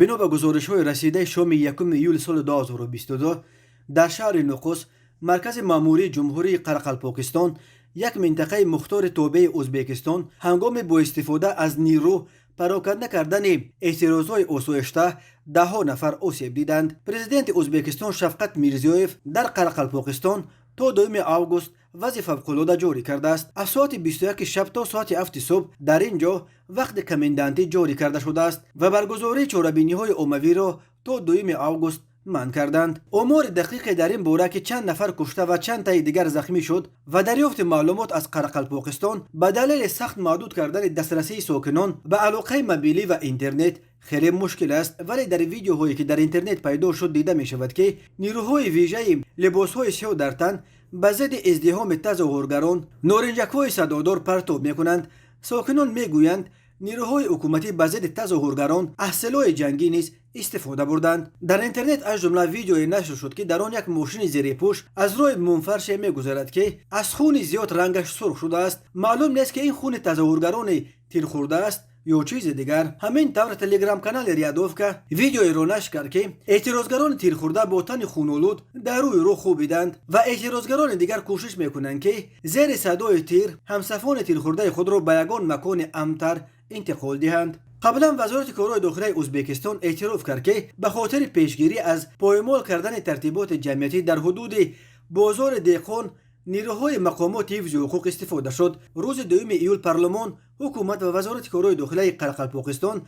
بنا به گزارش‌های رسیده شام 1 ایول سال 2022 در شهر نقوس مرکز ماموری جمهوری قرقلپاکستان یک منطقه مختار تابع ازبکستان هنگام با استفاده از نیرو پراکنده کردن اعتراضهای آسایشته ده نفر آسیب دیدند. پرزیدنت ازبکستان شفقت میرزیویف در قرقلپاکستان تا 2 آگوست وضع فوق‌العاده جاری کرده است. از ساعت 21 شب تا ساعت 7 صبح در اینجا وقت کماندانتی جاری کرده شده است و برگزاری چهاربینی‌های عمومی را تا 2 آگوست منع کردند. آمار دقیق در این باره که چند نفر کشته و چند تای دیگر زخمی شد و دریافت معلومات از قرقلپاکستان به دلیل سخت محدود کردن دسترسی ساکنان به علاقه موبیلی و اینترنت خیلی مشکل است. ولی در ویدیوهایی که در اینترنت پیدا شد دیده می شود که نیروهای ویژه لباسهای سیاه در تن به ضد ازدحام تظاهرگران نارنجک‌های صدادار پرتاب می کنند. ساکنان می گویند نیروهای حکومتی به ضد تظاهرگران از سلاح جنگی نیز استفاده بردند. در اینترنت از جمله ویدیوی نشر شد که در آن یک ماشین زیر پوش از روی منفرش می‌گذرد که از خون زیاد رنگش سرخ شده است. معلوم نیست که این خون تظاهرگران تیل خورده است یا چیز دیگر. همین طور تلگرام کانال ریادوفکا ویدیوی را نشر کرد که اعتراضگران تیر خورده با تن خون‌آلود در روی رو خوابیدند و اعتراضگران دیگر کوشش میکنند که زیر صدای تیر همسفان تیر خورده خود را به یگان مکان امن‌تر انتقال دهند. قبلا وزارت کارهای داخلی ازبکستان اعتراف کرد که به خاطر پیشگیری از پایمال کردن ترتیبات جمعیتی در حدود بازار دهقان نیروهای مقامات حفظ حقوق استفاده شد. روز 2 ایول پارلمان، حکومت و وزارت کارهای داخلی قرقلپاکستان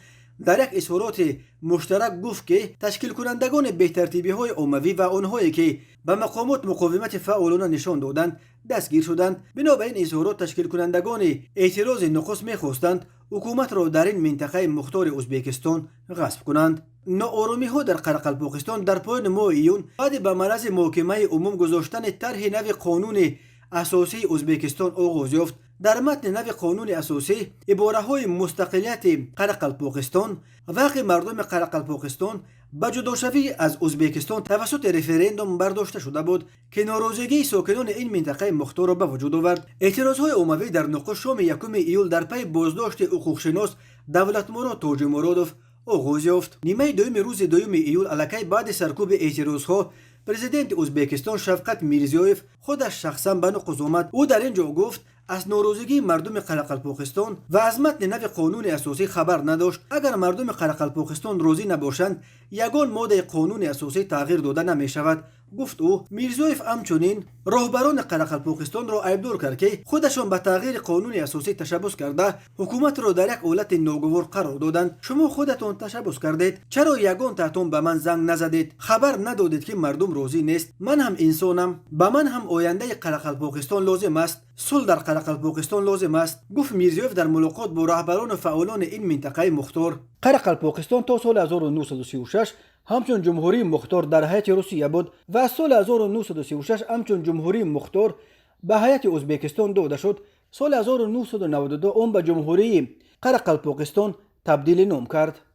در یک اظهارات مشترک گفت که تشکیل کنندگان بهترتیبی‌های عمومی و آنهایی که به مقامات مقاومت فعالانه نشان دادند دستگیر شدند. بنا به این اظهارات تشکیل کنندگان اعتراض نخست می‌خواستند حکومت را در این منطقه مختار ازبکستان غصب کنند. ناآرامی‌ها در قرقلپاکستان در پایان ماه ایون بعد به معرض محکمه عموم گذاشتن طرح نو قانون اساسی ازبکستان آغاز یافت. در متن نو قانون اساسی عباره‌های مستقلیت قرقلپاکستان و حق مردم قرقلپاکستان به جداشوی از ازبکستان توسط رفراندوم برداشته شده بود که ناراضگی ساکنان این منطقه مختار را به وجود آورد. اعتراضهای عمومی در نقوش شام 1 ایول در پی بازداشت حقوقشناس دولتمراد تاج مرادوف آغاز یافت. نیمه دوم روز 2 ایول الکی بعد سرکوب اعتراضها پرزیدنت ازبکستان شفقت میرزیویف خودش شخصا به نقض آمد. او در اینجا گفت از ناراضگی مردم قرقلپاکستان و از متن نو قانون اساسی خبر نداشت. اگر مردم قرقلپاکستان راضی نباشند یگان ماده قانون اساسی تغییر داده نمی شود، گفت او. میرزیویف همچنین راهبران قرقلپاکستان را عیبدار کرد که خودشان به تغییر قانون اساسی تشبث کرده حکومت را در یک حالت ناگوار قرار دادند. شما خودتان تشبث کردید، چرا یگان تحتون به من زنگ نزدید؟ خبر ندادید که مردم راضی نیست؟ من هم انسانم، به من هم آینده قرقلپاکستان لازم است، صلح در قرقلپاکستان لازم است، گفت میرزیویف در ملاقات با رهبران و فعالان این منطقه مختار. قرقلپاکستان تا سال 1936 همچون جمهوری مختار در حیات روسیه بود و از سال 1936 همچون جمهوری مختار به حیات ازبکستان داده شد. سال 1992 اون به جمهوری قرقلپاکستان تبدیل نام کرد.